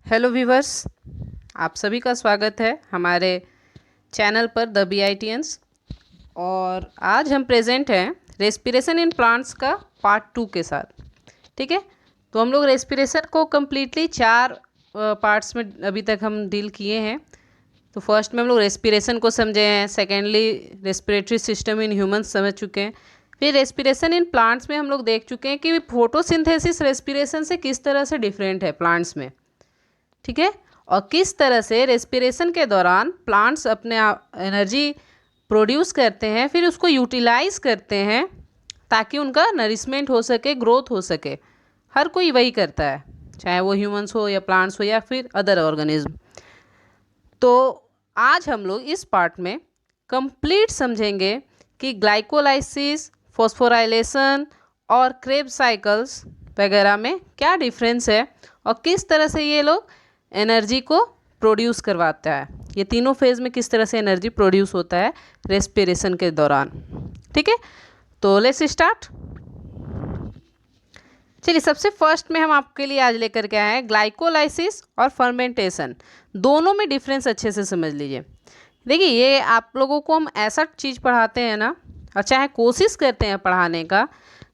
Hello viewers, आप सभी का स्वागत है हमारे चैनल पर द BITians। और आज हम प्रेजेंट हैं रेस्पिरेशन इन प्लांट्स का पार्ट 2 के साथ। ठीक है, तो हम लोग रेस्पिरेशन को कम्प्लीटली 4 पार्ट्स में अभी तक हम डील किए हैं। तो फर्स्ट में हम लोग रेस्पिरेशन को समझे हैं, secondly respiratory system in humans समझ चुके हैं, फिर रेस्पिरेशन इन प्लांट्स में हम लोग देख चुके हैं कि फोटोसिंथेसिस रेस्पिरेशन से किस तरह से डिफरेंट है प्लांट्स में। ठीक है, और किस तरह से रेस्पिरेशन के दौरान प्लांट्स अपने एनर्जी प्रोड्यूस करते हैं, फिर उसको यूटिलाइज करते हैं ताकि उनका नरिशमेंट हो सके, ग्रोथ हो सके। हर कोई वही करता है, चाहे वो ह्यूमंस हो या प्लांट्स हो या फिर अदर ऑर्गेनिज्म। तो आज हम लोग इस पार्ट में कंप्लीट समझेंगे कि ग्लाइकोलाइसिस, फॉस्फोराइलेशन और क्रेब्स साइकिल्स वगैरह में क्या डिफरेंस है और किस तरह से ये लोग एनर्जी को प्रोड्यूस करवाता है। ये तीनों फेज में किस तरह से एनर्जी प्रोड्यूस होता है रेस्पिरेशन के दौरान। ठीक है, तो लेट्स स्टार्ट। चलिए, सबसे फर्स्ट में हम आपके लिए आज लेकर के आए हैं ग्लाइकोलाइसिस और फर्मेंटेशन। दोनों में डिफरेंस अच्छे से समझ लीजिए। देखिए, ये आप लोगों को हम ऐसा चीज़ पढ़ाते हैं ना, और चाहे कोशिश करते हैं पढ़ाने का,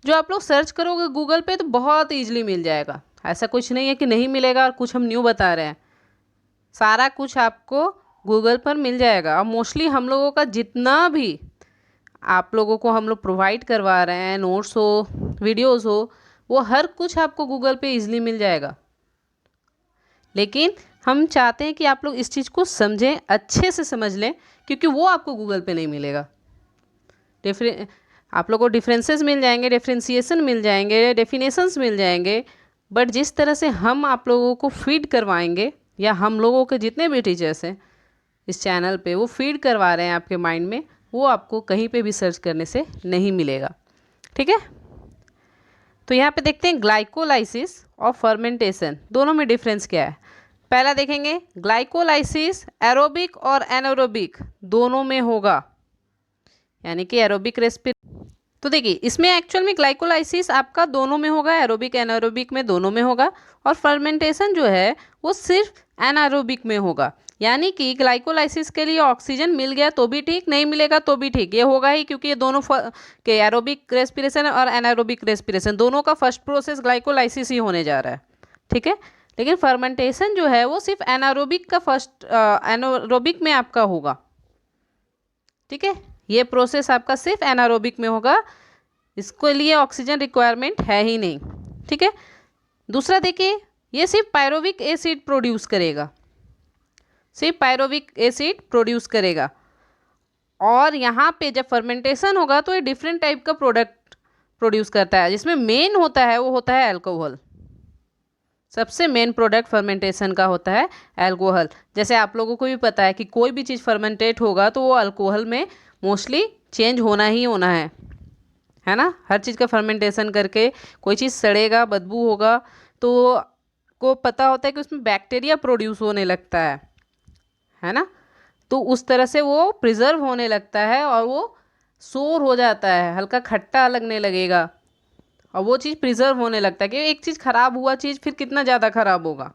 जो आप लोग सर्च करोगे गूगल पे तो बहुत ईजिली मिल जाएगा। ऐसा कुछ नहीं है कि नहीं मिलेगा और कुछ हम न्यू बता रहे हैं। सारा कुछ आपको गूगल पर मिल जाएगा। और मोस्टली हम लोगों का जितना भी आप लोगों को हम लोग प्रोवाइड करवा रहे हैं, नोट्स हो, वीडियोस हो, वो हर कुछ आपको गूगल पे इजीली मिल जाएगा। लेकिन हम चाहते हैं कि आप लोग इस चीज़ को समझें, अच्छे से समझ लें, क्योंकि वो आपको गूगल पे नहीं मिलेगा। आप लोगों को डिफरेंसेस मिल जाएंगे, डिफ्रेंसिएशन मिल जाएंगे, डेफिनेशंस मिल जाएंगे, बट जिस तरह से हम आप लोगों को फीड करवाएंगे, या हम लोगों के जितने भी टीचर्स हैं इस चैनल पे वो फीड करवा रहे हैं आपके माइंड में, वो आपको कहीं पे भी सर्च करने से नहीं मिलेगा। ठीक है, तो यहाँ पे देखते हैं ग्लाइकोलाइसिस और फर्मेंटेशन, दोनों में डिफरेंस क्या है। पहला देखेंगे, ग्लाइकोलाइसिस एरोबिक और एनारोबिक दोनों में होगा, यानी कि एरोबिक तो देखिए, इसमें एक्चुअल में ग्लाइकोलाइसिस आपका दोनों में होगा, एरोबिक एनारोबिक में दोनों में होगा। और फर्मेंटेशन जो है वो सिर्फ एनारोबिक में होगा। यानी कि ग्लाइकोलाइसिस के लिए ऑक्सीजन मिल गया तो भी ठीक, नहीं मिलेगा तो भी ठीक, ये होगा ही, क्योंकि ये दोनों के एरोबिक रेस्पिरेशन और एनारोबिक रेस्पिरेशन दोनों का फर्स्ट प्रोसेस ग्लाइकोलाइसिस ही होने जा रहा है। ठीक है, लेकिन फर्मेंटेशन जो है वो सिर्फ एनारोबिक का फर्स्ट एनारोबिक में आपका होगा। ठीक है, ये प्रोसेस आपका सिर्फ एनारोबिक में होगा, इसके लिए ऑक्सीजन रिक्वायरमेंट है ही नहीं। ठीक है, दूसरा देखिए, ये सिर्फ पायरोविक एसिड प्रोड्यूस करेगा, सिर्फ पायरोविक एसिड प्रोड्यूस करेगा। और यहाँ पे जब फर्मेंटेशन होगा तो ये डिफरेंट टाइप का प्रोडक्ट प्रोड्यूस करता है, जिसमें मेन होता है वो होता है अल्कोहल। सबसे मेन प्रोडक्ट फर्मेंटेशन का होता है अल्कोहल। जैसे आप लोगों को भी पता है कि कोई भी चीज़ फर्मेंटेट होगा तो वो अल्कोहल में मोस्टली चेंज होना ही होना है ना। हर चीज़ का फर्मेंटेशन करके कोई चीज़ सड़ेगा, बदबू होगा, तो को पता होता है कि उसमें बैक्टीरिया प्रोड्यूस होने लगता है ना। तो उस तरह से वो प्रिजर्व होने लगता है और वो सोर हो जाता है, हल्का खट्टा लगने लगेगा, और वो चीज़ प्रिजर्व होने लगता है कि एक चीज़ ख़राब हुआ चीज़ फिर कितना ज़्यादा ख़राब होगा,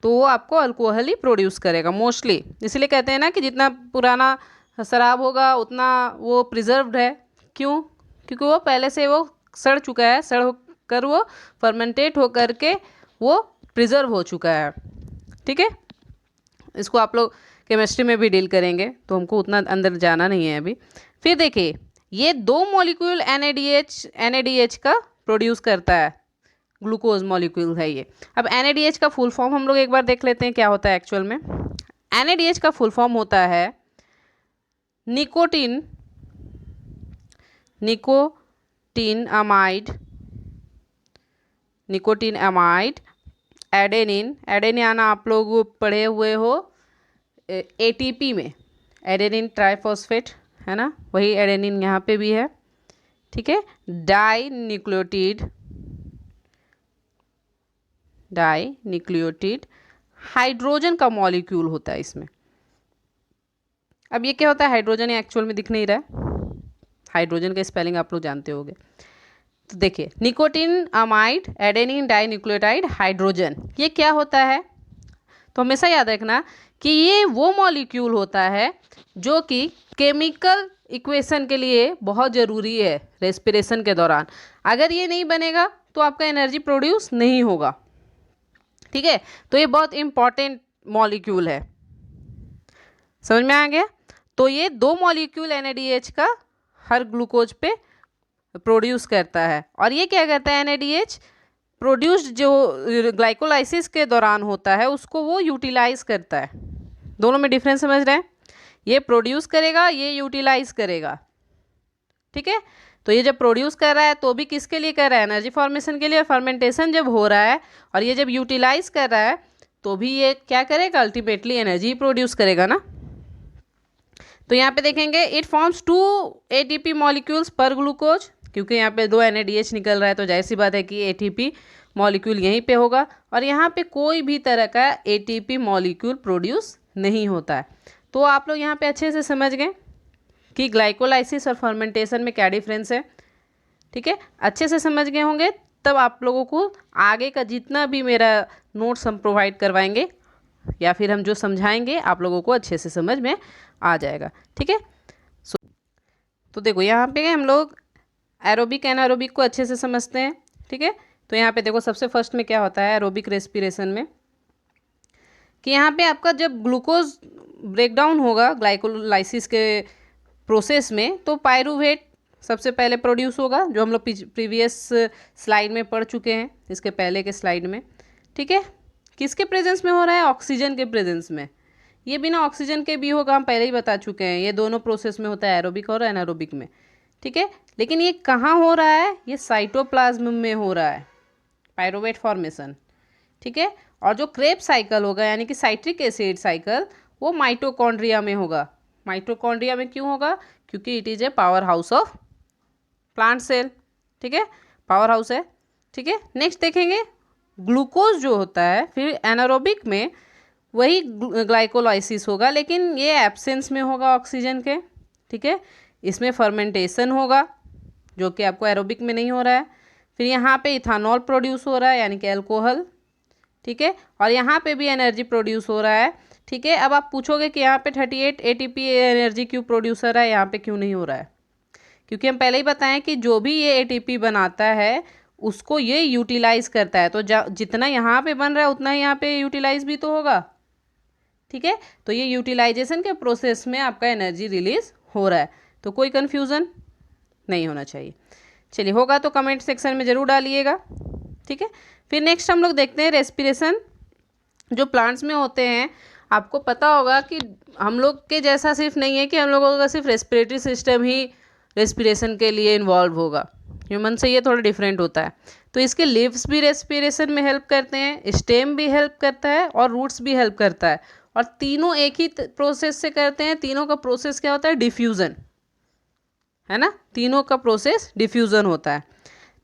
तो वो आपको अल्कोहल ही प्रोड्यूस करेगा मोस्टली। इसलिए कहते हैं ना कि जितना पुराना शराब होगा उतना वो प्रिजर्व्ड है। क्यों? क्योंकि वो पहले से वो सड़ चुका है, सड़ कर वो फर्मेंटेट हो करके वो प्रिजर्व हो चुका है। ठीक है, इसको आप लोग केमिस्ट्री में भी डील करेंगे, तो हमको उतना अंदर जाना नहीं है अभी। फिर देखिए, ये 2 मॉलिक्यूल NADH का प्रोड्यूस करता है, ग्लूकोज मॉलिक्यूल है ये। अब NADH का फुल फॉर्म हम लोग एक बार देख लेते हैं क्या होता है एक्चुअल में। NADH का फुल फॉर्म होता है निकोटीन अमाइड एडेनिन। एडेनिन आप लोग पढ़े हुए हो ATP में, एडेनिन ट्राइफॉस्फेट है ना, वही एडेनिन यहाँ पे भी है। ठीक है, डाई न्यूक्लियोटिड हाइड्रोजन का मॉलिक्यूल होता है इसमें। अब ये क्या होता है, हाइड्रोजन एक्चुअल में दिख नहीं रहा है, हाइड्रोजन का स्पेलिंग आप लोग जानते होंगे। तो देखिए nicotine amide adenine dinucleotide hydrogen, ये क्या होता है? तो हमेशा याद रखना कि ये वो मॉलिक्यूल होता है जो कि केमिकल इक्वेशन के लिए बहुत ज़रूरी है रेस्पिरेशन के दौरान। अगर ये नहीं बनेगा तो आपका एनर्जी प्रोड्यूस नहीं होगा। ठीक है, तो ये बहुत इंपॉर्टेंट मॉलिक्यूल है। समझ में आ गया? तो ये दो मॉलिक्यूल NADH का हर ग्लूकोज पे प्रोड्यूस करता है। और ये क्या करता है? NADH प्रोड्यूस्ड जो ग्लाइकोलाइसिस के दौरान होता है उसको वो यूटिलाइज करता है। दोनों में डिफरेंस समझ रहे हैं? ये प्रोड्यूस करेगा, ये यूटिलाइज करेगा। ठीक है, तो ये जब प्रोड्यूस कर रहा है तो भी किसके लिए कर रहा है? एनर्जी फॉर्मेशन के लिए। फर्मेंटेशन जब हो रहा है और ये जब यूटिलाइज कर रहा है तो भी ये क्या करेगा? अल्टीमेटली एनर्जी प्रोड्यूस करेगा ना। तो यहाँ पे देखेंगे इट फॉर्म्स 2 ATP मॉलिक्यूल्स पर ग्लूकोज, क्योंकि यहाँ पे 2 NADH निकल रहा है तो जाहिर सी बात है कि ATP मॉलिक्यूल यहीं पे होगा। और यहाँ पे कोई भी तरह का ATP मॉलिक्यूल प्रोड्यूस नहीं होता है। तो आप लोग यहाँ पे अच्छे से समझ गए कि ग्लाइकोलाइसिस और फर्मेंटेशन में क्या डिफरेंस है। ठीक है, अच्छे से समझ गए होंगे, तब आप लोगों को आगे का जितना भी मेरा नोट्स हम प्रोवाइड करवाएंगे या फिर हम जो समझाएंगे आप लोगों को अच्छे से समझ में आ जाएगा। ठीक है, तो देखो यहाँ पे हम लोग एरोबिक एनारोबिक को अच्छे से समझते हैं। ठीक है, तो यहाँ पे देखो सबसे फर्स्ट में क्या होता है एरोबिक रेस्पिरेशन में, कि यहाँ पे आपका जब ग्लूकोज ब्रेकडाउन होगा ग्लाइकोलाइसिस के प्रोसेस में तो पायरूवेट सबसे पहले प्रोड्यूस होगा, जो हम लोग प्रीवियस स्लाइड में पढ़ चुके हैं, इसके पहले के स्लाइड में। ठीक है, किसके प्रेजेंस में हो रहा है? ऑक्सीजन के प्रेजेंस में। ये बिना ऑक्सीजन के भी होगा, हम पहले ही बता चुके हैं। ये दोनों प्रोसेस में होता है, एरोबिक और एनारोबिक में। ठीक है, लेकिन ये कहाँ हो रहा है? ये साइटोप्लाज्म में हो रहा है, पायरूवेट फॉर्मेशन। ठीक है, और जो क्रेब्स साइकिल होगा यानी कि साइट्रिक एसिड साइकिल, वो माइटोकॉन्ड्रिया में होगा। माइटोकॉन्ड्रिया में क्यों होगा? क्योंकि it is a power house of plant cell. ठीक है, पावर हाउस है। ठीक है, नेक्स्ट देखेंगे ग्लूकोज जो होता है फिर एनारोबिक में वही ग्लाइकोलाइसिस होगा, लेकिन ये एब्सेंस में होगा ऑक्सीजन के। ठीक है, इसमें फर्मेंटेशन होगा जो कि आपको एरोबिक में नहीं हो रहा है। फिर यहाँ पे इथानॉल प्रोड्यूस हो रहा है यानी कि अल्कोहल। ठीक है, और यहाँ पे भी एनर्जी प्रोड्यूस हो रहा है। ठीक है, अब आप पूछोगे कि यहाँ पे 38 ATP एनर्जी क्यों प्रोड्यूस हो रहा है, यहाँ पे क्यों नहीं हो रहा है? क्योंकि हम पहले ही बताएं कि जो भी ये ATP बनाता है उसको ये यूटिलाइज करता है, तो जितना यहाँ पे बन रहा है उतना ही यहाँ पे यूटिलाइज भी तो होगा। ठीक है, तो ये यूटिलाइजेशन के प्रोसेस में आपका एनर्जी रिलीज हो रहा है, तो कोई कन्फ्यूज़न नहीं होना चाहिए। चलिए, होगा तो कमेंट सेक्शन में ज़रूर डालिएगा। ठीक है, फिर नेक्स्ट हम लोग देखते हैं रेस्पिरेशन जो प्लांट्स में होते हैं। आपको पता होगा कि हम लोग के जैसा सिर्फ नहीं है कि हम लोगों का सिर्फ रेस्पिरेटरी सिस्टम ही रेस्पिरेशन के लिए इन्वॉल्व होगा, ह्यूमन से ये थोड़ा डिफरेंट होता है। तो इसके लीव्स भी रेस्पिरेशन में हेल्प करते हैं, स्टेम भी हेल्प करता है और रूट्स भी हेल्प करता है, और तीनों एक ही प्रोसेस से करते हैं। तीनों का प्रोसेस क्या होता है? डिफ्यूज़न, है ना। तीनों का प्रोसेस डिफ्यूज़न होता है।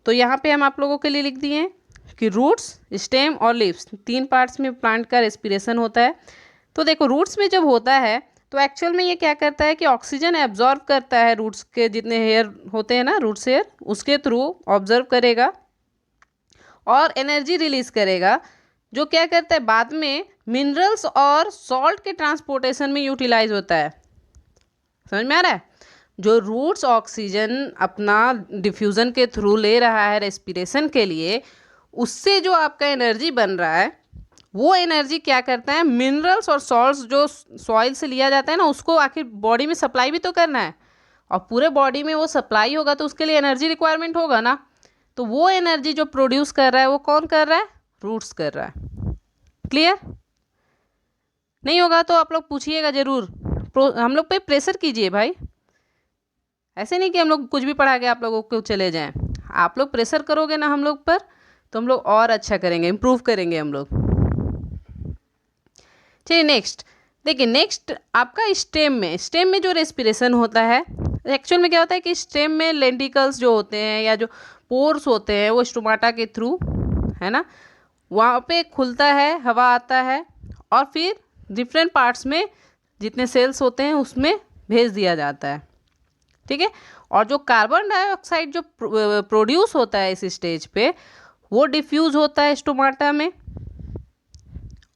तो यहाँ पे हम आप लोगों के लिए लिख दिए हैं कि रूट्स, स्टेम और लीव्स 3 पार्ट्स में प्लांट का रेस्पिरेशन होता है। तो देखो रूट्स में जब होता है तो एक्चुअल में ये क्या करता है कि ऑक्सीजन एब्जॉर्ब करता है, रूट्स के जितने हेयर होते हैं ना, रूट्स हेयर, उसके थ्रू ऑब्जर्व करेगा और एनर्जी रिलीज करेगा, जो क्या करता है बाद में मिनरल्स और सॉल्ट के ट्रांसपोर्टेशन में यूटिलाइज होता है। समझ में आ रहा है? जो रूट्स ऑक्सीजन अपना डिफ्यूज़न के थ्रू ले रहा है रेस्पिरेशन के लिए, उससे जो आपका एनर्जी बन रहा है वो एनर्जी क्या करता है? मिनरल्स और सॉल्ट्स जो सॉइल से लिया जाता है ना, उसको आखिर बॉडी में सप्लाई भी तो करना है, और पूरे बॉडी में वो सप्लाई होगा तो उसके लिए एनर्जी रिक्वायरमेंट होगा ना। तो वो एनर्जी जो प्रोड्यूस कर रहा है वो कौन कर रहा है? रूट्स कर रहा है। क्लियर? नहीं होगा तो आप लोग पूछिएगा ज़रूर, हम लोग पे प्रेशर कीजिए भाई। ऐसे नहीं कि हम लोग कुछ भी पढ़ा के आप लोगों को चले जाएं। आप लोग प्रेशर करोगे ना हम लोग पर तो हम लोग और अच्छा करेंगे, इम्प्रूव करेंगे हम लोग। चलिए नेक्स्ट देखिए, नेक्स्ट आपका स्टेम में जो रेस्पिरेशन होता है, एक्चुअल में क्या होता है कि स्टेम में लेंटिकल्स जो होते हैं या जो पोर्स होते हैं वो स्टोमाटा के थ्रू, है ना, वहाँ पे खुलता है, हवा आता है और फिर डिफरेंट पार्ट्स में जितने सेल्स होते हैं उसमें भेज दिया जाता है। ठीक है। और जो कार्बन डाइऑक्साइड जो प्रोड्यूस होता है इस स्टेज पे, वो डिफ्यूज होता है स्टोमाटा में।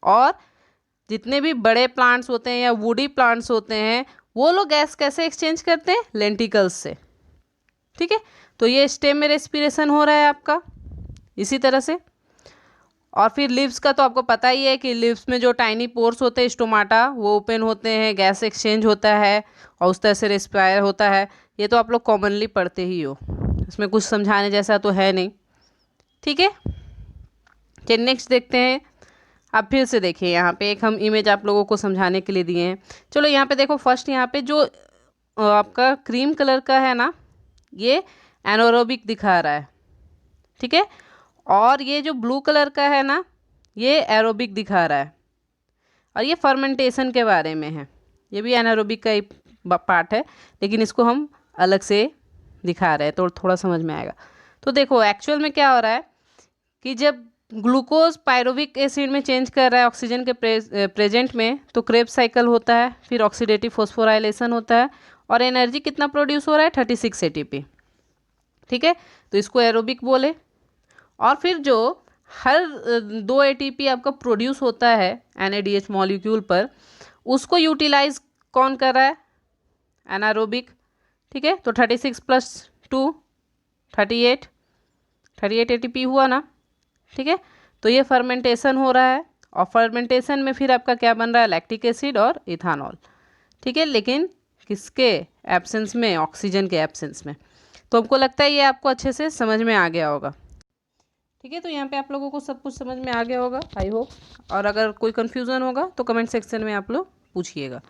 और जितने भी बड़े प्लांट्स होते हैं या वुडी प्लांट्स होते हैं, वो लोग गैस कैसे एक्सचेंज करते हैं? लेंटिकल्स से। ठीक है, तो ये स्टेम में रेस्पिरेशन हो रहा है आपका इसी तरह से। और फिर लिव्स का तो आपको पता ही है कि लिव्स में जो टाइनी पोर्स होते हैं स्टोमाटा, वो ओपन होते हैं, गैस एक्सचेंज होता है और उस तरह से रेस्पायर होता है। ये तो आप लोग कॉमनली पढ़ते ही हो, इसमें कुछ समझाने जैसा तो है नहीं। ठीक है, चलिए नेक्स्ट देखते हैं। अब फिर से देखिए, यहाँ पे एक हम इमेज आप लोगों को समझाने के लिए दिए हैं। चलो यहाँ पे देखो, फर्स्ट यहाँ पे जो आपका क्रीम कलर का है ना, ये एनारोबिक दिखा रहा है। ठीक है, और ये जो ब्लू कलर का है ना, ये एरोबिक दिखा रहा है। और ये फर्मेंटेशन के बारे में है, ये भी एनारोबिक का एक पार्ट है, लेकिन इसको हम अलग से दिखा रहे हैं तो थोड़ा समझ में आएगा। तो देखो एक्चुअल में क्या हो रहा है कि जब ग्लूकोज पायरुविक एसिड में चेंज कर रहा है ऑक्सीजन के प्रेजेंट में, तो क्रेब्स साइकिल होता है, फिर ऑक्सीडेटिव फोस्फोराइलेशन होता है, और एनर्जी कितना प्रोड्यूस हो रहा है? 36 ATP। ठीक है, तो इसको एरोबिक बोले। और फिर जो हर 2 ATP आपका प्रोड्यूस होता है NADH मॉलिक्यूल पर, उसको यूटिलाइज कौन कर रहा है? एनारोबिक। ठीक है, तो 36 + 2 38 ATP हुआ ना। ठीक है, तो ये फर्मेंटेशन हो रहा है, और फर्मेंटेशन में फिर आपका क्या बन रहा है? लैक्टिक एसिड और इथानॉल। ठीक है, लेकिन किसके एब्सेंस में? ऑक्सीजन के एब्सेंस में। तो हमको लगता है ये आपको अच्छे से समझ में आ गया होगा। ठीक है, तो यहाँ पे आप लोगों को सब कुछ समझ में आ गया होगा आई होप। और अगर कोई कन्फ्यूज़न होगा तो कमेंट सेक्शन में आप लोग पूछिएगा।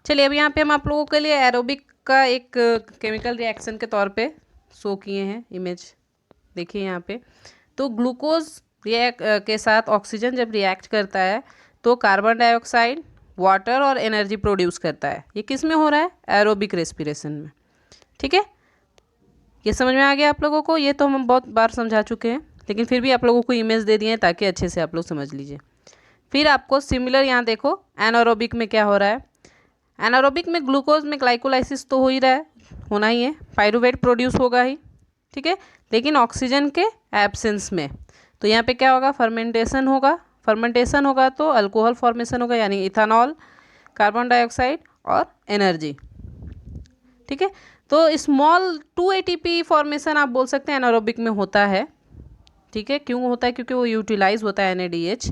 चलिए, अब यहाँ पे हम आप लोगों के लिए एरोबिक का एक केमिकल रिएक्शन के तौर पे शो किए हैं इमेज। देखिए यहाँ पे, तो ग्लूकोज के साथ ऑक्सीजन जब रिएक्ट करता है तो कार्बन डाइऑक्साइड, वाटर और एनर्जी प्रोड्यूस करता है। ये किस में हो रहा है? एरोबिक रेस्पिरेशन में। ठीक है, ये समझ में आ गया आप लोगों को? ये तो हम बहुत बार समझा चुके हैं, लेकिन फिर भी आप लोगों को इमेज दे दिए हैं ताकि अच्छे से आप लोग समझ लीजिए। फिर आपको सिमिलर यहाँ देखो, एनारोबिक में क्या हो रहा है। एनारोबिक में ग्लूकोज में ग्लाइकोलाइसिस तो हो ही रहा है, होना ही है, पायरुवेट प्रोड्यूस होगा ही। ठीक है, लेकिन ऑक्सीजन के एब्सेंस में। तो यहाँ पे क्या होगा? फर्मेंटेशन होगा। फर्मेंटेशन होगा तो अल्कोहल फॉर्मेशन होगा, यानी इथानॉल, कार्बन डाइऑक्साइड और एनर्जी। ठीक है, तो स्मॉल 2 ATP फॉर्मेशन आप बोल सकते हैं एनारोबिक में होता है। ठीक है, क्यों होता है? क्योंकि वो यूटिलाइज होता है NADH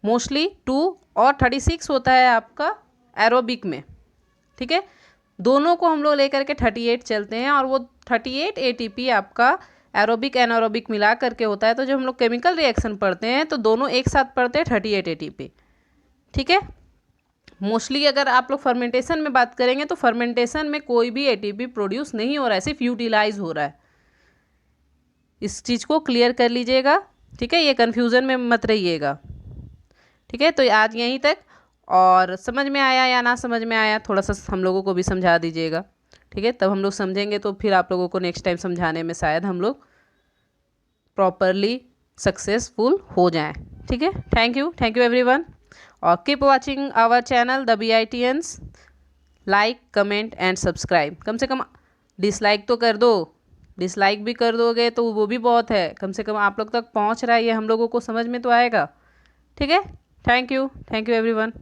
मोस्टली 2, और 36 होता है आपका एरोबिक में। ठीक है, दोनों को हम लोग लेकर के 38 चलते हैं, और वो 38 ATP आपका एरोबिक एनारोबिक मिला करके होता है। तो जब हम लोग केमिकल रिएक्शन पढ़ते हैं तो दोनों एक साथ पढ़ते हैं 38 ATP। ठीक है, मोस्टली अगर आप लोग फर्मेंटेशन में बात करेंगे तो फर्मेंटेशन में कोई भी ATP प्रोड्यूस नहीं हो रहा है, सिर्फ यूटिलाइज हो रहा है। इस चीज़ को क्लियर कर लीजिएगा। ठीक है, ये कन्फ्यूज़न में मत रहिएगा। ठीक है, तो आज यहीं तक, और समझ में आया या ना समझ में आया थोड़ा सा हम लोगों को भी समझा दीजिएगा। ठीक है, तब हम लोग समझेंगे तो फिर आप लोगों को नेक्स्ट टाइम समझाने में शायद हम लोग प्रॉपरली सक्सेसफुल हो जाएं। ठीक है, थैंक यू एवरीवन, और keep watching our channel the BITNs। Like, comment and subscribe. कम से कम डिसलाइक तो कर दो, डिसलाइक भी कर दोगे तो वो भी बहुत है, कम से कम आप लोग तक पहुंच रहा है, ये हम लोगों को समझ में तो आएगा। ठीक है, थैंक यू एवरीवन।